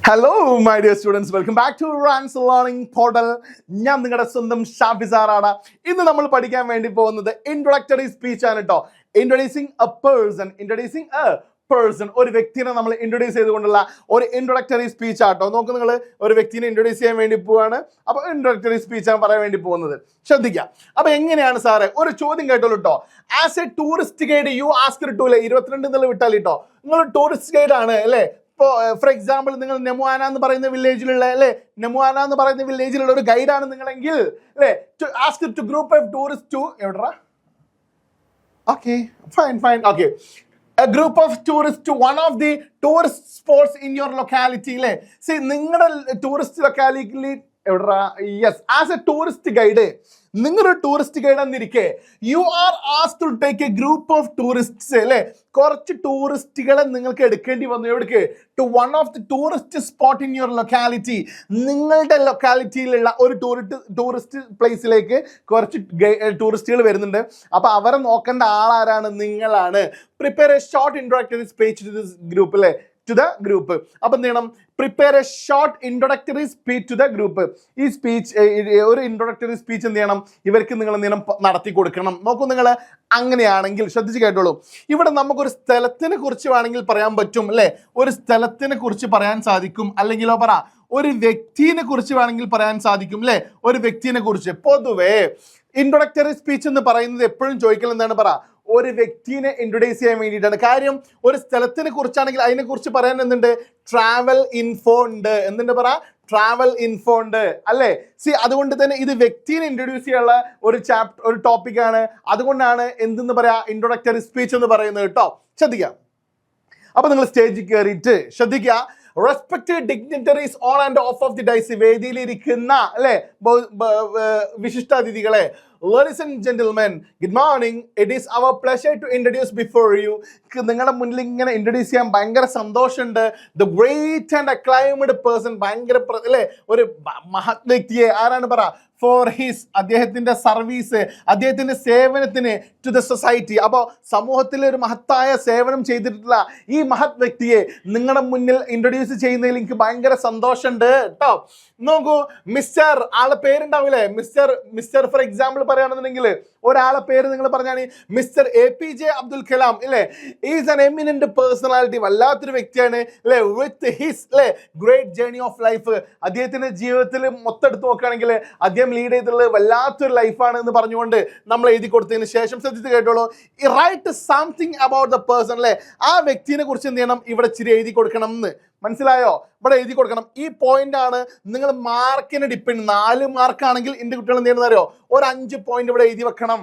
Hello my dear students, welcome back to Rans learning portal. ഞാൻ നിങ്ങളുടെ സ്വന്തം ഷാഫിസാറാണ്. ഇന്ന് നമ്മൾ പഠിക്കാൻ വേണ്ടി പോകുന്നത് ഇൻട്രൊഡക്ടറി സ്പീച്ച് ആണ് കേട്ടോ. ഇൻട്രൊഡ്യൂസിങ് എ പേഴ്സൺ, ഒരു വ്യക്തിനെ നമ്മൾ ഇൻട്രൊഡ്യൂസ് ചെയ്തുകൊണ്ടുള്ള ഒരു ഇൻട്രൊഡക്ടറി സ്പീച്ച് ആട്ടോ. നോക്ക്, നിങ്ങൾ ഒരു വ്യക്തിനെ ഇൻട്രൊഡ്യൂസ് ചെയ്യാൻ വേണ്ടി പോവാണ്. അപ്പോൾ ഇൻട്രൊഡക്ടറി സ്പീച്ച് ആണ് പറയാൻ വേണ്ടി പോകുന്നത്. ശ്രദ്ധിക്കാം. അപ്പൊ എങ്ങനെയാണ് സാറേ? ഒരു ചോദ്യം കേട്ടോളൂ കേട്ടോ. As a tourist guide you asked to 22 എന്നുള്ള വിട്ടാൽ കേട്ടോ. നിങ്ങൾ ടൂറിസ്റ്റ് ഗൈഡ് ആണ് അല്ലേ? ഇപ്പോൾ ഫോർ എക്സാമ്പിൾ നിങ്ങൾ നെമുവാന എന്ന് പറയുന്ന വില്ലേജിലുള്ള ഒരു ഗൈഡാണ് നിങ്ങളെങ്കിൽ അല്ലേ, to ask to group of tourist to എവിടാ, okay fine okay, a group of tourists to one of the tourist spots in your locality അല്ലേ. See, നിങ്ങളുടെ ടൂറിസ്റ്റ് ലൊക്കാലിറ്റിയിൽ എവിടാ, yes, as a tourist guide, നിങ്ങളൊരു ടൂറിസ്റ്റ് ഗൈഡ് എന്നിരിക്കെ you are asked to take a group of tourists അല്ലേ, കുറച്ച് ടൂറിസ്റ്റുകളെ നിങ്ങൾക്ക് എടുക്കേണ്ടി വന്നു. എവിടേക്ക്? To one of the tourist spot in your locality. നിങ്ങളുടെ ലൊക്കാലിറ്റിയിലുള്ള ഒരു ടൂറിസ്റ്റ് പ്ലേസിലേക്ക് കുറച്ച് ടൂറിസ്റ്റുകൾ വരുന്നുണ്ട്. അപ്പൊ അവരെ നോക്കേണ്ട ആളാരാണ്? നിങ്ങളാണ്. Prepare a short introductory speech to this group അല്ലേ, ടു ദ ഗ്രൂപ്പ്. അപ്പൊ എന്ത് ചെയ്യണം? Prepare a short introductory speech to the group. ഈ സ്പീച്ച്, ഒരു ഇൻട്രൊഡക്ടറി സ്പീച്ച് എന്ത് ചെയ്യണം? ഇവർക്ക് നിങ്ങൾ എന്ത് ചെയ്യണം? നടത്തി കൊടുക്കണം. നോക്കൂ, നിങ്ങൾ അങ്ങനെയാണെങ്കിൽ ശ്രദ്ധിച്ച് കേട്ടോളൂ. ഇവിടെ നമുക്കൊരു സ്ഥലത്തിനെ കുറിച്ച് വേണമെങ്കിൽ പറയാൻ പറ്റും അല്ലേ, ഒരു സ്ഥലത്തിനെ കുറിച്ച് പറയാൻ സാധിക്കും. അല്ലെങ്കിലോ പറ, ഒരു വ്യക്തിനെ കുറിച്ച് വേണമെങ്കിൽ പറയാൻ സാധിക്കും അല്ലേ, ഒരു വ്യക്തിനെ കുറിച്ച്. പൊതുവേ ഇൻട്രൊഡക്ടറി സ്പീച്ച് എന്ന് പറയുന്നത് എപ്പോഴും ചോദിക്കൽ എന്താണ്? പറ, ഒരു വ്യക്തിനെ ഇൻട്രൊഡ്യൂസ് ചെയ്യാൻ വേണ്ടിയിട്ടാണ്. കാര്യം ഒരു സ്ഥലത്തിനെ കുറിച്ചാണെങ്കിൽ അതിനെ കുറിച്ച് പറയാൻ എന്തുണ്ട്? ട്രാവൽ ഇൻഫോ ഉണ്ട്. എന്തുണ്ട്? പറ, ട്രാവൽ ഇൻഫോ ഉണ്ട് അല്ലേ. സി, അതുകൊണ്ട് തന്നെ ഇത് വ്യക്തിനെ ഇൻട്രൊഡ്യൂസ് ചെയ്യാനുള്ള ഒരു ടോപ്പിക്കാണ്. അതുകൊണ്ടാണ് എന്തെന്ന് പറയാ, ഇൻട്രൊഡക്ടറി സ്പീച്ച് എന്ന് പറയുന്നത് കേട്ടോ. ശ്രദ്ധിക്കാം. അപ്പൊ നിങ്ങൾ സ്റ്റേജിൽ കയറിയിട്ട് ശ്രദ്ധിക്കുക. Respected dignitaries on and off off the dais, വേദിയിലിരിക്കുന്ന അല്ലെ വിശിഷ്ടാതിഥികളെ, ladies and gentlemen, good morning. It is our pleasure to introduce before you. നിങ്ങളുടെ മുന്നിൽ ഇങ്ങനെ ഇൻട്രൊഡ്യൂസ് ചെയ്യാൻ ഭയങ്കര സന്തോഷമുണ്ട്. The great and acclaimed person, ഭയങ്കര അല്ലേ, ഒരു മഹത് വ്യക്തിയെ. ആരാണ്? പറ, ഫോർ ഹിസ്, അദ്ദേഹത്തിന്റെ സർവീസ്, അദ്ദേഹത്തിന്റെ സേവനത്തിന് ടു ദ സൊസൈറ്റി. അപ്പോൾ സമൂഹത്തിൽ ഒരു മഹത്തായ സേവനം ചെയ്തിട്ടുള്ള ഈ മഹത് വ്യക്തിയെ നിങ്ങളുടെ മുന്നിൽ ഇൻട്രൊഡ്യൂസ് ചെയ്യുന്നതിൽ എനിക്ക് ഭയങ്കര സന്തോഷമുണ്ട് കേട്ടോ. നോക്കൂ, മിസ്റ്റർ, ആളെ പേരുണ്ടാവില്ലേ, മിസ്റ്റർ ഫോർ എക്സാമ്പിൾ പറയുകയാണെന്നുണ്ടെങ്കിൽ ഒരാളെ പേര് നിങ്ങൾ പറഞ്ഞാണ് മിസ്റ്റർ APJ അബ്ദുൽ കലാം അല്ലേ. ഈസ് ആൻ എമിനന്റ് പേഴ്സണാലിറ്റി, വല്ലാത്തൊരു വ്യക്തിയാണ് അല്ലേ. വിത്ത് ഹിസ് അല്ലേ ഗ്രേറ്റ് ജേർണി ഓഫ് ലൈഫ്, അദ്ദേഹത്തിന്റെ ജീവിതത്തിൽ മൊത്തം എടുത്ത് നോക്കുകയാണെങ്കിൽ അദ്ദേഹം ലീഡ് ചെയ്തിട്ടുള്ളത് വല്ലാത്തൊരു ലൈഫാണ് എന്ന് പറഞ്ഞുകൊണ്ട് നമ്മൾ എഴുതി കൊടുത്തതിന് ശേഷം ശ്രദ്ധിച്ച് കേട്ടോളൂ. Write something about the person അല്ലേ, ആ വ്യക്തിനെ കുറിച്ച് എന്ത് ചെയ്യണം? ഇവിടെ ഇച്ചിരി എഴുതി കൊടുക്കണം എന്ന്. മനസ്സിലായോ? ഇവിടെ എഴുതി കൊടുക്കണം. ഈ പോയിന്റ് ആണ് നിങ്ങൾ മാർക്കിന് ഡിപ്പെൻഡ്. 4 മാർക്കാണെങ്കിൽ എൻ്റെ കുട്ടികൾ എന്ത് ചെയ്യണമെന്ന് അറിയോ? ഒരു 5 പോയിന്റ് ഇവിടെ എഴുതി വെക്കണം.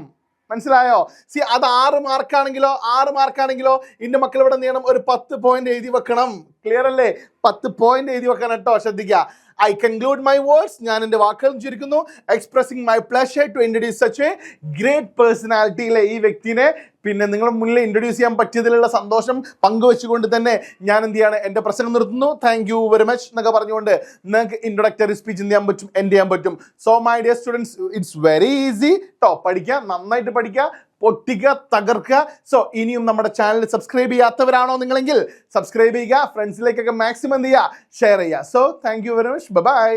മനസ്സിലായോ? സി, അത് 6 മാർക്കാണെങ്കിലോ എൻ്റെ മക്കൾ ഇവിടെ എന്ത് ചെയ്യണം? ഒരു 10 പോയിന്റ് എഴുതി വെക്കണം. ക്ലിയർ അല്ലേ? 10 പോയിന്റ് എഴുതി വെക്കണം കേട്ടോ. ശ്രദ്ധിക്കുക. I conclude my words. ഞാൻ എൻ്റെ വാക്കുകൾ ചുരുക്കുന്നു. Expressing my pleasure to introduce such a great പേഴ്സണാലിറ്റിയിലെ ഈ വ്യക്തിനെ പിന്നെ നിങ്ങളുടെ മുന്നിൽ ഇൻട്രൊഡ്യൂസ് ചെയ്യാൻ പറ്റിയതിലുള്ള സന്തോഷം പങ്കുവെച്ചുകൊണ്ട് തന്നെ ഞാൻ എന്ത് ചെയ്യാണ്? എൻ്റെ പ്രസംഗം നിർത്തുന്നു. താങ്ക് യു വെരി മച്ച് എന്നൊക്കെ പറഞ്ഞുകൊണ്ട് നിങ്ങൾക്ക് ഇൻട്രൊഡക്ടറി സ്പീച്ച് എന്ത് ചെയ്യാൻ പറ്റും? എൻഡ് ചെയ്യാൻ പറ്റും. So my dear students, it's very easy കേട്ടോ. പഠിക്കുക, നന്നായിട്ട് പഠിക്കുക, പൊട്ടിക്കുക, തകർക്കുക. സോ ഇനിയും നമ്മുടെ ചാനൽ സബ്സ്ക്രൈബ് ചെയ്യാത്തവരാണോ നിങ്ങളെങ്കിൽ സബ്സ്ക്രൈബ് ചെയ്യുക, ഫ്രണ്ട്സിലേക്കൊക്കെ മാക്സിമം എന്ത് ചെയ്യുക? ഷെയർ ചെയ്യുക. So thank you very much. By.